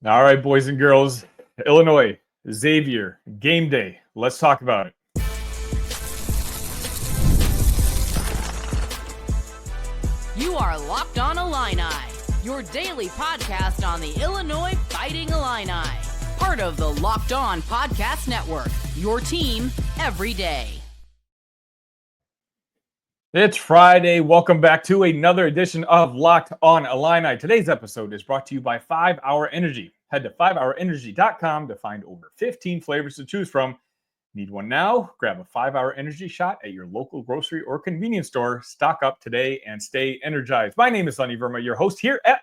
All right, boys and girls, Illinois, Xavier, game day. Let's talk about it. You are Locked On Illini, your daily podcast on the Illinois Fighting Illini. Part of the Locked On Podcast Network, your team every day. It's Friday. Welcome back to another edition of Locked On Illini. Today's episode is brought to you by 5-Hour Energy. Head to 5hourenergy.com to find over 15 flavors to choose from. Need one now? Grab a 5-Hour Energy shot at your local grocery or convenience store. Stock up today and stay energized. My name is Sonny Verma, your host here at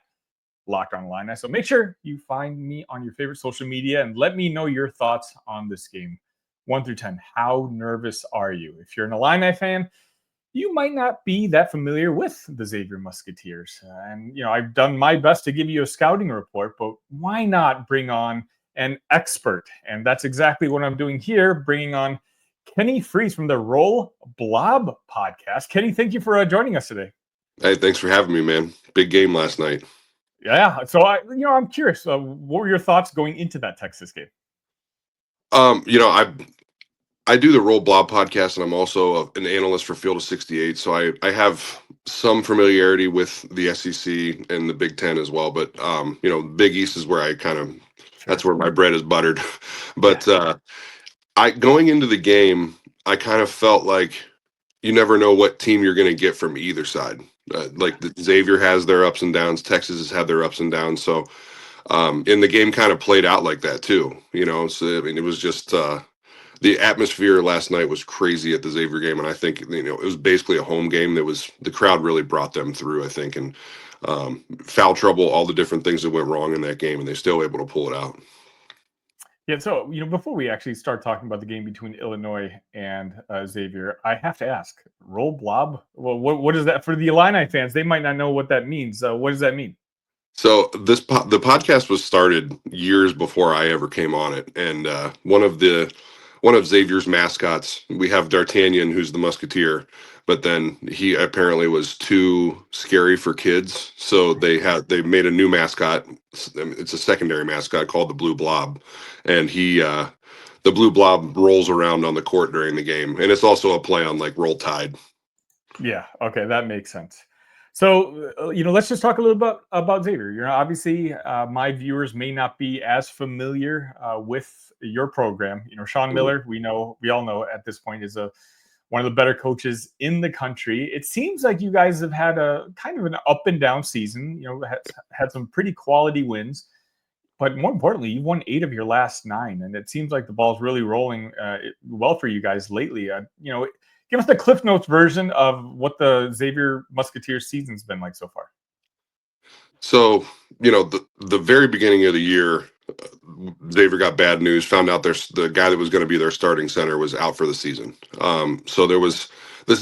Locked On Illini. So make sure you find me on your favorite social media and let me know your thoughts on this game. 1 through 10, how nervous are you? If you're an Illini fan, you might not be that familiar with the Xavier Musketeers. And, I've done my best to give you a scouting report, but why not bring on an expert? And that's exactly what I'm doing here, bringing on Kenny Frease from the Roll Blob podcast. Kenny, thank you for joining us today. Hey, thanks for having me, man. Big game last night. Yeah. So, I'm curious, what were your thoughts going into that Texas game? I do the Roll Blob podcast, and I'm also an analyst for Field of 68, so I have some familiarity with the SEC and the Big Ten as well. But Big East is where I that's where my bread is buttered. But going into the game, I kind of felt like you never know what team you're going to get from either side. Xavier has their ups and downs, Texas has had their ups and downs, so and the game kind of played out like that too. So I mean, it was just. The atmosphere last night was crazy at the Xavier game, and I think it was basically a home game. The crowd really brought them through, I think, and foul trouble, all the different things that went wrong in that game, and they still able to pull it out. Yeah, so before we actually start talking about the game between Illinois and Xavier, I have to ask, Roll Blob? Well, what is that for the Illini fans? They might not know what that means. What does that mean? So the podcast was started years before I ever came on it, and one of Xavier's mascots, we have D'Artagnan, who's the Musketeer, but then he apparently was too scary for kids, so they made a new mascot. It's a secondary mascot called the Blue Blob, and the Blue Blob rolls around on the court during the game, and it's also a play on like Roll Tide. Yeah, okay, that makes sense. So, let's just talk a little bit about Xavier. Obviously, my viewers may not be as familiar with your program. Sean Miller, we all know at this point, is one of the better coaches in the country. It seems like you guys have had a kind of an up and down season. Had some pretty quality wins, but more importantly, you won 8 of your last 9, and it seems like the ball's really rolling well for you guys lately. Give us the Cliff Notes version of what the Xavier Musketeers season's been like so far. So, the very beginning of the year, Xavier got bad news, found out the guy that was going to be their starting center was out for the season. So this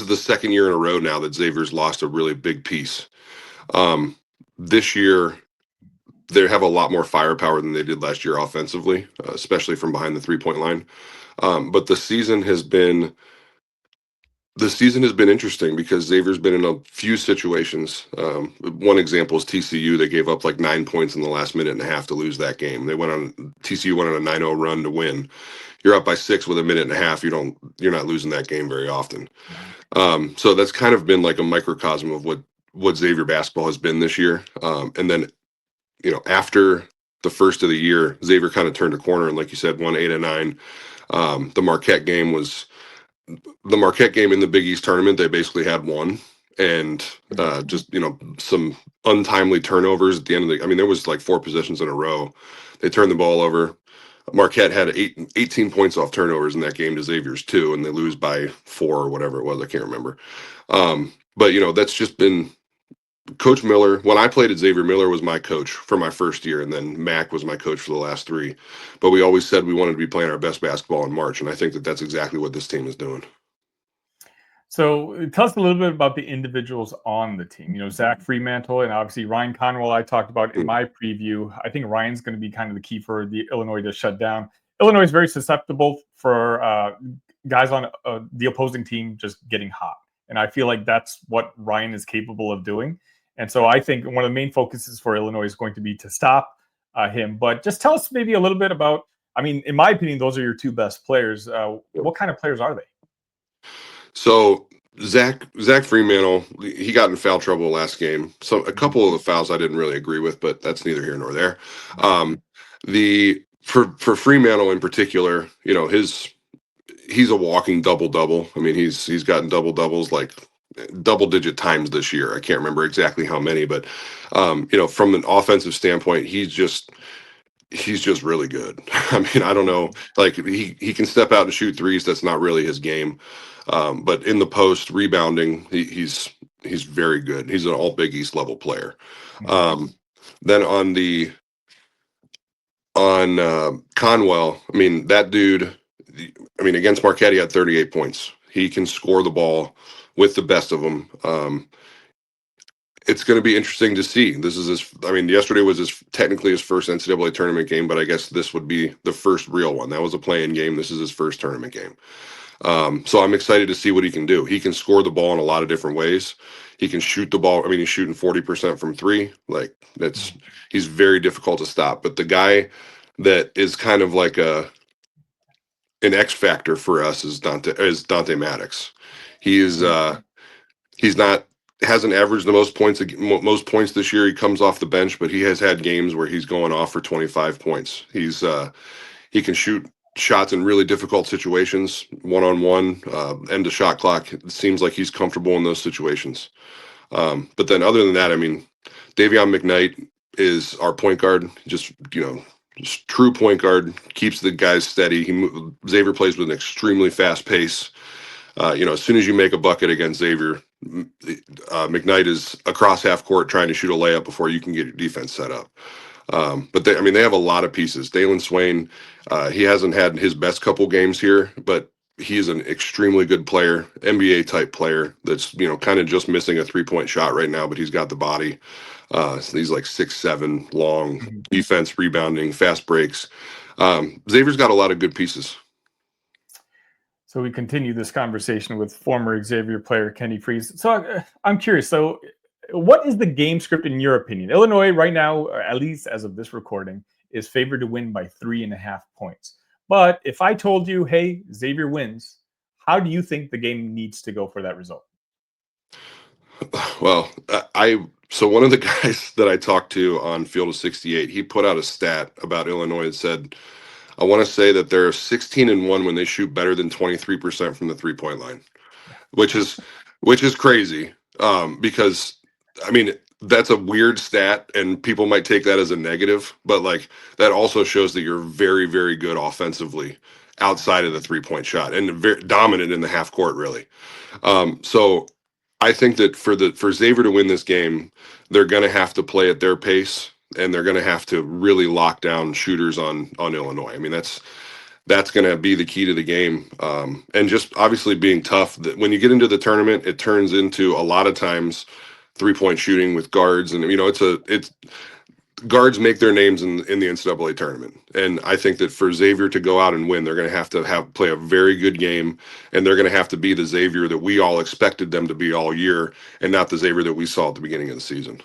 is the second year in a row now that Xavier's lost a really big piece. This year, they have a lot more firepower than they did last year offensively, especially from behind the 3-point line. But the season has been interesting because Xavier's been in a few situations. One example is TCU. They gave up like 9 points in the last minute and a half to lose that game. TCU went on a 9-0 run to win. You're up by 6 with a minute and a half. You're not losing that game very often. So that's kind of been like a microcosm of what Xavier basketball has been this year. And then, after the first of the year, Xavier kind of turned a corner and, like you said, won 8 of 9. The Marquette game in the Big East tournament, they basically had one, and some untimely turnovers at the end of there was like 4 possessions in a row. They turned the ball over. Marquette had 18 points off turnovers in that game to Xavier's 2, and they lose by 4 or whatever it was. I can't remember. But that's just been Coach Miller. When I played at Xavier, Miller was my coach for my first year, and then Mac was my coach for the last 3. But we always said we wanted to be playing our best basketball in March, and I think that that's exactly what this team is doing. So tell us a little bit about the individuals on the team. Zach Freemantle and obviously Ryan Conwell I talked about in my preview. I think Ryan's going to be kind of the key for the Illinois to shut down. Illinois is very susceptible for guys on the opposing team just getting hot. And I feel like that's what Ryan is capable of doing. And so I think one of the main focuses for Illinois is going to be to stop him. But just tell us maybe a little bit about, I mean, in my opinion, those are your two best players. What kind of players are they? So Zach Freemantle, he got in foul trouble last game. So a couple of the fouls I didn't really agree with, but that's neither here nor there. For Freemantle in particular, he's a walking double. I mean, he's gotten doubles like double digit times this year. I can't remember exactly how many, but from an offensive standpoint, he's just really good. I mean, I don't know, like he can step out and shoot threes. That's not really his game. But in the post rebounding, he's very good. He's an all Big East level player. Then on Conwell, I mean, that dude, against Marquette, he had 38 points. He can score the ball with the best of them. It's going to be interesting to see. This is yesterday was technically his first NCAA tournament game, but I guess this would be the first real one. That was a play-in game. This is his first tournament game. So I'm excited to see what he can do. He can score the ball in a lot of different ways. He can shoot the ball. I mean, he's shooting 40% from three. Like he's very difficult to stop. But the guy that is kind of like an X factor for us is Dante Maddox. Hasn't averaged the most points this year. He comes off the bench, but he has had games where he's going off for 25 points. He can shoot shots in really difficult situations, one-on-one, end of shot clock. It seems like he's comfortable in those situations. But then other than that, I mean, Davion McKnight is our point guard, just true point guard, keeps the guys steady. Xavier plays with an extremely fast pace. As soon as you make a bucket against Xavier, McKnight is across half court trying to shoot a layup before you can get your defense set up. But they have a lot of pieces. Dalen Swain, he hasn't had his best couple games here, but he's an extremely good player, NBA type player that's, kind of just missing a 3-point shot right now, but he's got the body. So he's like 6'7", long, defense, rebounding, fast breaks. Xavier's got a lot of good pieces. So we continue this conversation with former Xavier player Kenny Frease. So I'm curious. So what is the game script in your opinion? Illinois right now, at least as of this recording, is favored to win by 3.5 points. But if I told you, hey, Xavier wins, how do you think the game needs to go for that result? Well, so one of the guys that I talked to on Field of 68, he put out a stat about Illinois and said, I want to say that they're 16-1 when they shoot better than 23% from the 3-point line, which is crazy. Because I mean, that's a weird stat and people might take that as a negative, but like that also shows that you're very, very good offensively outside of the 3-point shot and very dominant in the half court, really. So I think that for Xavier to win this game, they're going to have to play at their pace. And they're going to have to really lock down shooters on Illinois. I mean, that's going to be the key to the game. And just obviously being tough. That when you get into the tournament, it turns into a lot of times 3-point shooting with guards, and it's guards make their names in the NCAA tournament. And I think that for Xavier to go out and win, they're going to have to play a very good game, and they're going to have to be the Xavier that we all expected them to be all year, and not the Xavier that we saw at the beginning of the season.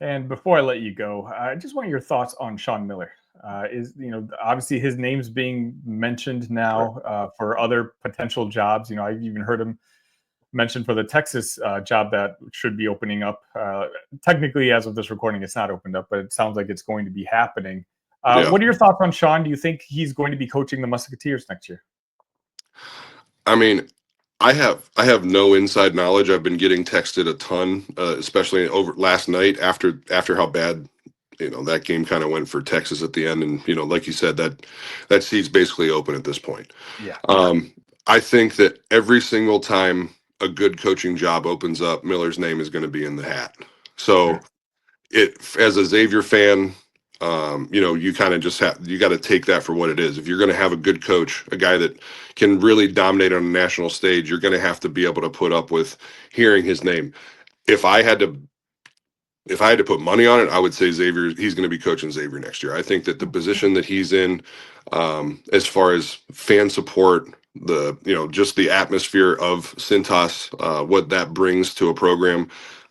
And before I let you go, I just want your thoughts on Sean Miller. Obviously his name's being mentioned now for other potential jobs. I've even heard him mentioned for the Texas job that should be opening up. Technically, as of this recording, it's not opened up, but it sounds like it's going to be happening. What are your thoughts on Sean? Do you think he's going to be coaching the Musketeers next year? I mean, I have no inside knowledge. I've been getting texted a ton, especially over last night after how bad that game kind of went for Texas at the end, and like you said, that seat's basically open at this point. Yeah. I think that every single time a good coaching job opens up, Miller's name is going to be in the hat. So, as a Xavier fan, you kind of just you got to take that for what it is. If you're going to have a good coach, a guy that can really dominate on a national stage, you're going to have to be able to put up with hearing his name. If I had to put money on it, I would say Xavier. He's going to be coaching Xavier next year. I think that the position that he's in, as far as fan support, just the atmosphere of Cintas, what that brings to a program,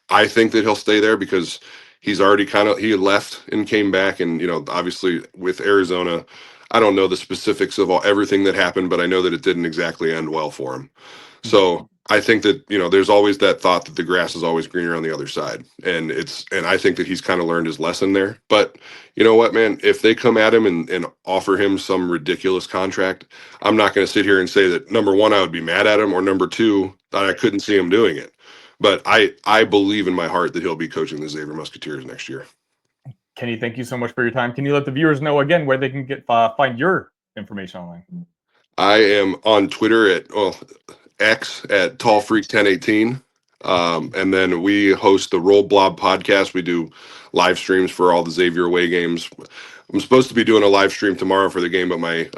I think that he'll stay there because He's already he left and came back, and obviously with Arizona, I don't know the specifics of everything that happened, but I know that it didn't exactly end well for him. So I think that there's always that thought that the grass is always greener on the other side, and I think that he's kind of learned his lesson there. But you know what, man? If they come at him and offer him some ridiculous contract, I'm not going to sit here and say that number one I would be mad at him, or number two that I couldn't see him doing it. But I believe in my heart that he'll be coaching the Xavier Musketeers next year. Kenny, thank you so much for your time. Can you let the viewers know again where they can find your information online? I am on Twitter at X at TallFreak1018. And then we host the Roll Blob podcast. We do live streams for all the Xavier away games. I'm supposed to be doing a live stream tomorrow for the game, but my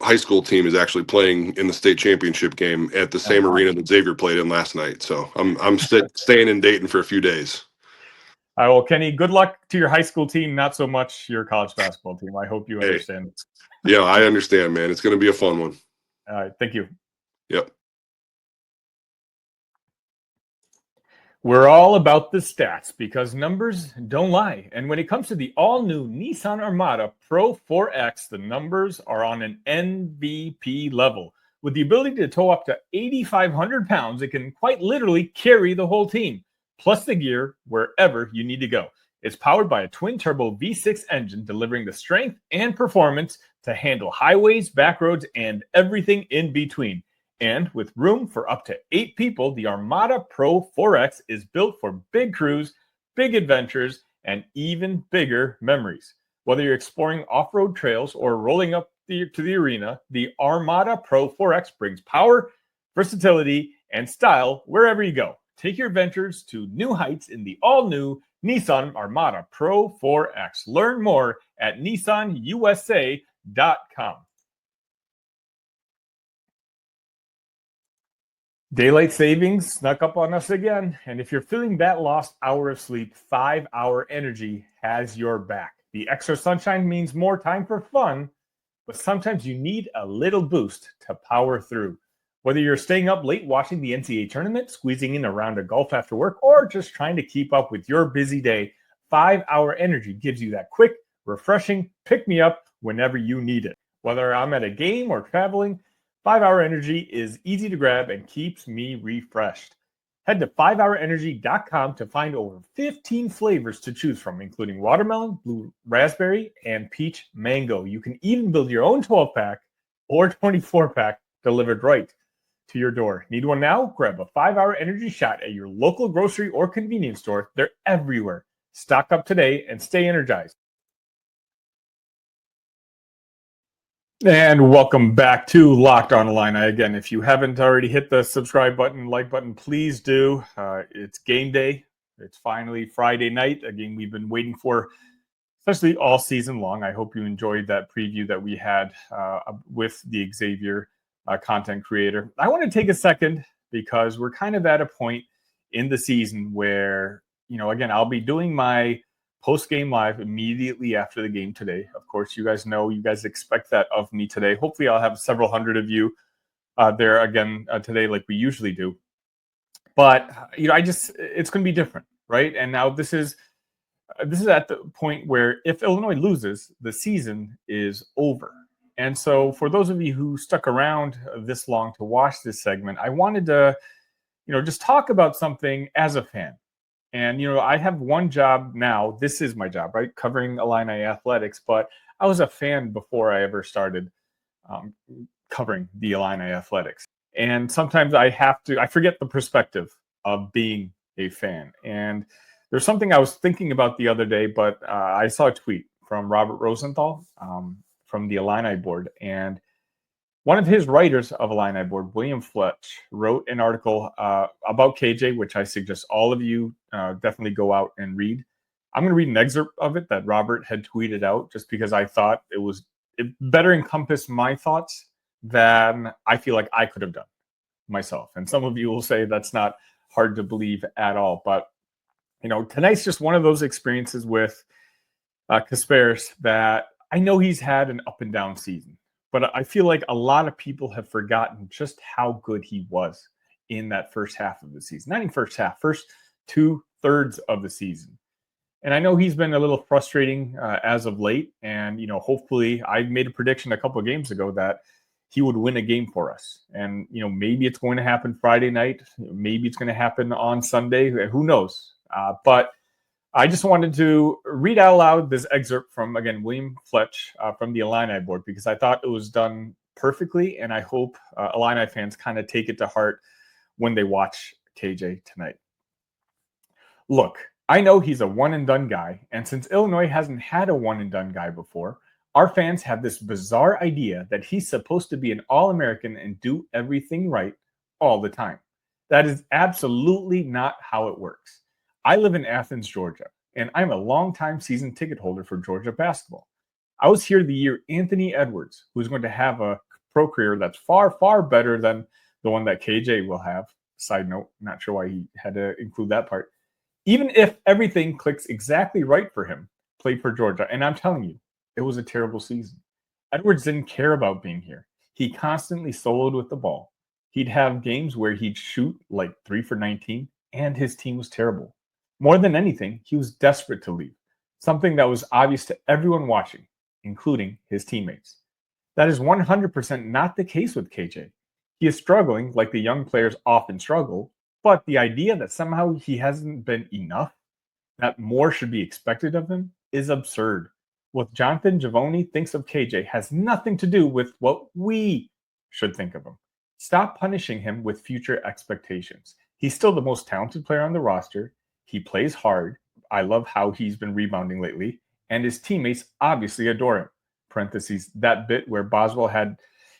high school team is actually playing in the state championship game at the same arena that Xavier played in last night. So I'm staying in Dayton for a few days. All right, well, Kenny, good luck to your high school team, not so much your college basketball team. I hope you understand. Yeah, I understand, man. It's going to be a fun one. All right, thank you. Yep. We're all about the stats because numbers don't lie. And when it comes to the all-new Nissan Armada Pro-4X, the numbers are on an MVP level. With the ability to tow up to 8,500 pounds, it can quite literally carry the whole team, plus the gear wherever you need to go. It's powered by a twin-turbo V6 engine, delivering the strength and performance to handle highways, back roads, and everything in between. And with room for up to 8 people, the Armada Pro-4X is built for big crews, big adventures, and even bigger memories. Whether you're exploring off-road trails or rolling up to the arena, the Armada Pro-4X brings power, versatility, and style wherever you go. Take your adventures to new heights in the all-new Nissan Armada Pro-4X. Learn more at nissanusa.com. Daylight savings snuck up on us again. And if you're feeling that lost hour of sleep, 5-Hour Energy has your back. The extra sunshine means more time for fun, but sometimes you need a little boost to power through. Whether you're staying up late watching the NCAA tournament, squeezing in a round of golf after work, or just trying to keep up with your busy day, 5-Hour Energy gives you that quick, refreshing pick-me-up whenever you need it. Whether I'm at a game or traveling, 5-Hour Energy is easy to grab and keeps me refreshed. Head to 5hourenergy.com to find over 15 flavors to choose from, including watermelon, blue raspberry, and peach mango. You can even build your own 12-pack or 24-pack delivered right to your door. Need one now? Grab a 5-Hour Energy shot at your local grocery or convenience store. They're everywhere. Stock up today and stay energized. And welcome back to Locked On Illini. Again, if you haven't already hit the subscribe button, like button, please do. It's game day. It's finally Friday night, a game we've been waiting for, especially all season long. I hope you enjoyed that preview that we had with the Xavier content creator. I want to take a second because we're kind of at a point in the season where, again, I'll be doing my post-game live immediately after the game today. Of course, you guys know, you guys expect that of me today. Hopefully, I'll have several hundred of you there again today like we usually do. But, it's going to be different, right? And now this is at the point where if Illinois loses, the season is over. And so for those of you who stuck around this long to watch this segment, I wanted to, just talk about something as a fan. And, I have one job now. This is my job, right? Covering Illini athletics. But I was a fan before I ever started covering the Illini athletics. And sometimes I forget the perspective of being a fan. And there's something I was thinking about the other day, but I saw a tweet from Robert Rosenthal from the Illini board. And one of his writers of Illini board, William Fletch, wrote an article about KJ, which I suggest all of you definitely go out and read. I'm going to read an excerpt of it that Robert had tweeted out just because I thought it better encompassed my thoughts than I feel like I could have done myself. And some of you will say that's not hard to believe at all. But, tonight's just one of those experiences with Kasparas that I know he's had an up and down season. But I feel like a lot of people have forgotten just how good he was in that first half of the season. Not even first half, first 2/3 of the season. And I know he's been a little frustrating as of late. And, hopefully I made a prediction a couple of games ago that he would win a game for us. And, maybe it's going to happen Friday night. Maybe it's going to happen on Sunday. Who knows? But I just wanted to read out loud this excerpt from, again, William Fletch from the Illini board, because I thought it was done perfectly. And I hope Illini fans kind of take it to heart when they watch KJ tonight. Look, I know he's a one-and-done guy, and since Illinois hasn't had a one-and-done guy before, our fans have this bizarre idea that he's supposed to be an All-American and do everything right all the time. That is absolutely not how it works. I live in Athens, Georgia, and I'm a longtime season ticket holder for Georgia basketball. I was here the year Anthony Edwards, who's going to have a pro career that's far, far better than the one that KJ will have. Side note, not sure why he had to include that part. Even if everything clicks exactly right for him, played for Georgia. And I'm telling you, it was a terrible season. Edwards didn't care about being here. He constantly soloed with the ball. He'd have games where he'd shoot like 3 for 19, and his team was terrible. More than anything, he was desperate to leave, something that was obvious to everyone watching, including his teammates. That is 100% not the case with KJ. He is struggling like the young players often struggle, but the idea that somehow he hasn't been enough, that more should be expected of him, is absurd. What Jonathan Givony thinks of KJ has nothing to do with what we should think of him. Stop punishing him with future expectations. He's still the most talented player on the roster. He plays hard. I love how he's been rebounding lately. And his teammates obviously adore him. Parentheses, that bit where Boswell had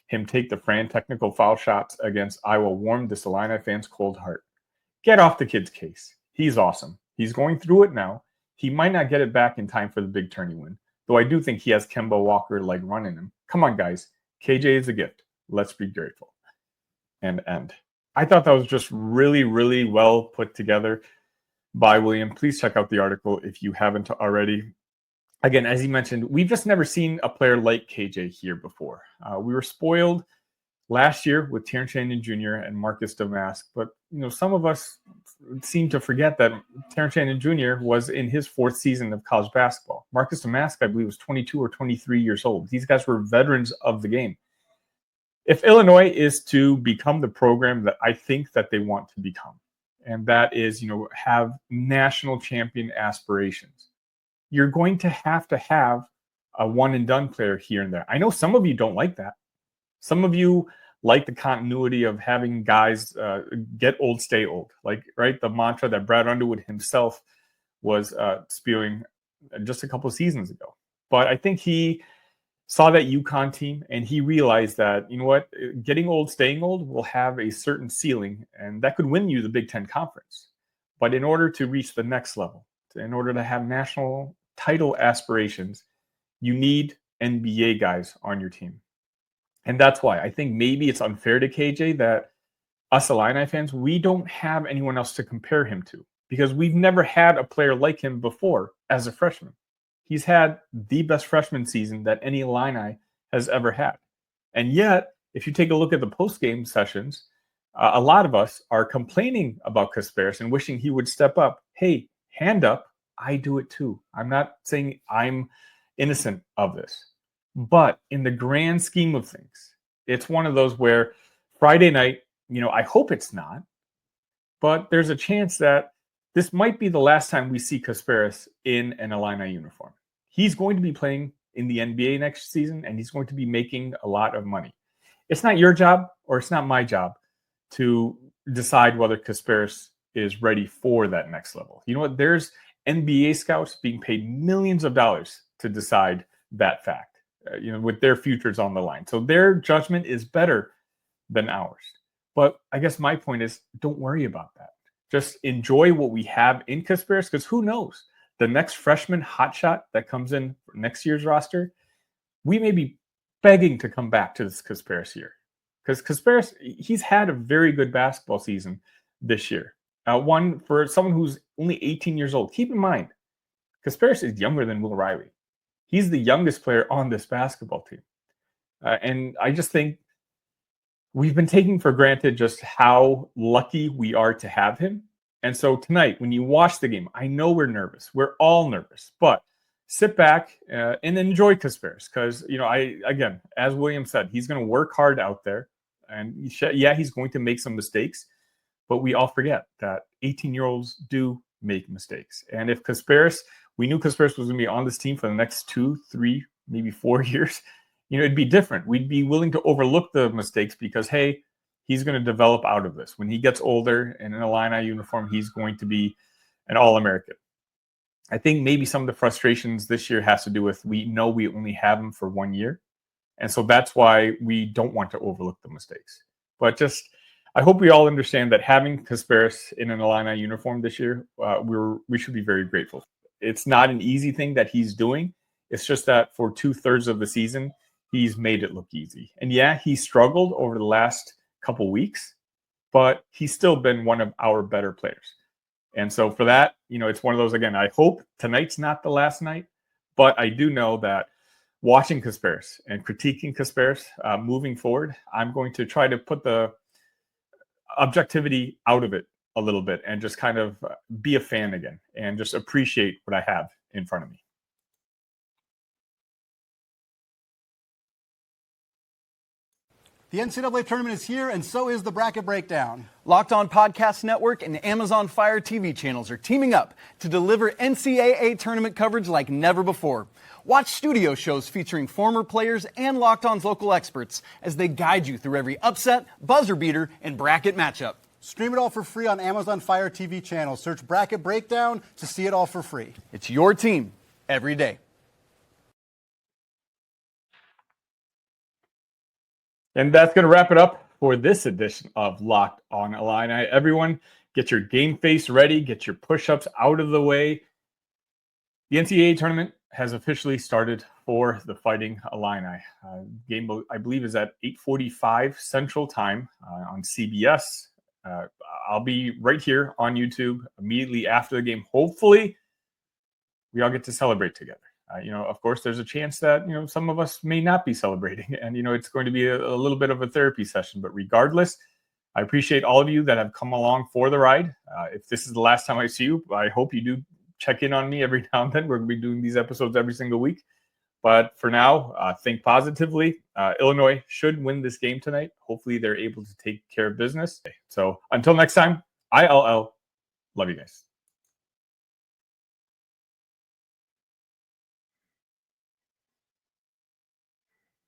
him take the Fran technical foul shots against Iowa warmed this Illini fan's cold heart. Get off the kid's case. He's awesome. He's going through it now. He might not get it back in time for the big tourney win, though I do think he has Kemba Walker-like running him. Come on, guys. KJ is a gift. Let's be grateful. And end. I thought that was just really, really well put together by William. Please check out the article if you haven't already. Again, as he mentioned, we've just never seen a player like KJ here before. We were spoiled last year with Terrence Shannon Jr. and Marcus Damask, but some of us seem to forget that Terrence Shannon Jr. was in his 4th season of college basketball. Marcus Damask, I believe, was 22 or 23 years old. These guys were veterans of the game. If Illinois is to become the program that I think that they want to become, and that is, have national champion aspirations, you're going to have a one-and-done player here and there. I know some of you don't like that. Some of you like the continuity of having guys get old, stay old. Like, right, the mantra that Brad Underwood himself was spewing just a couple of seasons ago. But I think he saw that UConn team and he realized that, getting old, staying old will have a certain ceiling, and that could win you the Big Ten Conference. But in order to reach the next level, in order to have national title aspirations, you need NBA guys on your team. And that's why I think maybe it's unfair to KJ that us Illini fans, we don't have anyone else to compare him to, because we've never had a player like him before as a freshman. He's had the best freshman season that any Illini has ever had. And yet, if you take a look at the post-game sessions, a lot of us are complaining about Kasparas and wishing he would step up. Hey, hand up, I do it too. I'm not saying I'm innocent of this. But in the grand scheme of things, it's one of those where Friday night, I hope it's not, but there's a chance that this might be the last time we see Kasparas in an Illini uniform. He's going to be playing in the NBA next season, and he's going to be making a lot of money. It's not your job, or it's not my job, to decide whether Kasparas is ready for that next level. You know what? There's NBA scouts being paid millions of dollars to decide that fact. With their futures on the line. So their judgment is better than ours. But I guess my point is, don't worry about that. Just enjoy what we have in Kasparas, because who knows? The next freshman hotshot that comes in for next year's roster, we may be begging to come back to this Kasparas year. Because Kasparas, he's had a very good basketball season this year. One for someone who's only 18 years old. Keep in mind, Kasparas is younger than Will Riley. He's the youngest player on this basketball team. And I just think we've been taking for granted just how lucky we are to have him. And so tonight, when you watch the game, I know we're nervous. We're all nervous, but sit back and enjoy Kasparas, because, again, as William said, he's going to work hard out there. And he's going to make some mistakes, but we all forget that 18-year-olds do make mistakes. And if we knew Kasparas was going to be on this team for the next 2, 3, maybe 4 years, it'd be different. We'd be willing to overlook the mistakes because, hey, he's going to develop out of this. When he gets older and in a Illini uniform, he's going to be an All-American. I think maybe some of the frustrations this year has to do with we know we only have him for 1 year. And so that's why we don't want to overlook the mistakes. But I hope we all understand that having Kasparas in an Illini uniform this year, we should be very grateful. It's not an easy thing that he's doing. It's just that for 2/3 of the season, he's made it look easy. And yeah, he struggled over the last couple weeks, but he's still been one of our better players. And so for that, it's one of those, again, I hope tonight's not the last night, but I do know that watching Kasparas and critiquing Kasparas moving forward, I'm going to try to put the objectivity out of it a little bit and just kind of be a fan again and just appreciate what I have in front of me. The NCAA tournament is here, and so is the bracket breakdown. Locked On Podcast Network and Amazon Fire TV channels are teaming up to deliver NCAA tournament coverage like never before. Watch studio shows featuring former players and Locked On's local experts as they guide you through every upset, buzzer beater, and bracket matchup. Stream it all for free on Amazon Fire TV channel. Search Bracket Breakdown to see it all for free. It's your team every day. And that's going to wrap it up for this edition of Locked On Illini. Everyone, get your game face ready. Get your push-ups out of the way. The NCAA tournament has officially started for the Fighting Illini. Game, I believe, is at 8:45 Central Time on CBS. I'll be right here on YouTube immediately after the game. Hopefully, we all get to celebrate together. Of course, there's a chance that, some of us may not be celebrating. And, it's going to be a little bit of a therapy session. But regardless, I appreciate all of you that have come along for the ride. If this is the last time I see you, I hope you do check in on me every now and then. We're going to be doing these episodes every single week. But for now, think positively. Illinois should win this game tonight. Hopefully, they're able to take care of business. So until next time, ILL. Love you guys.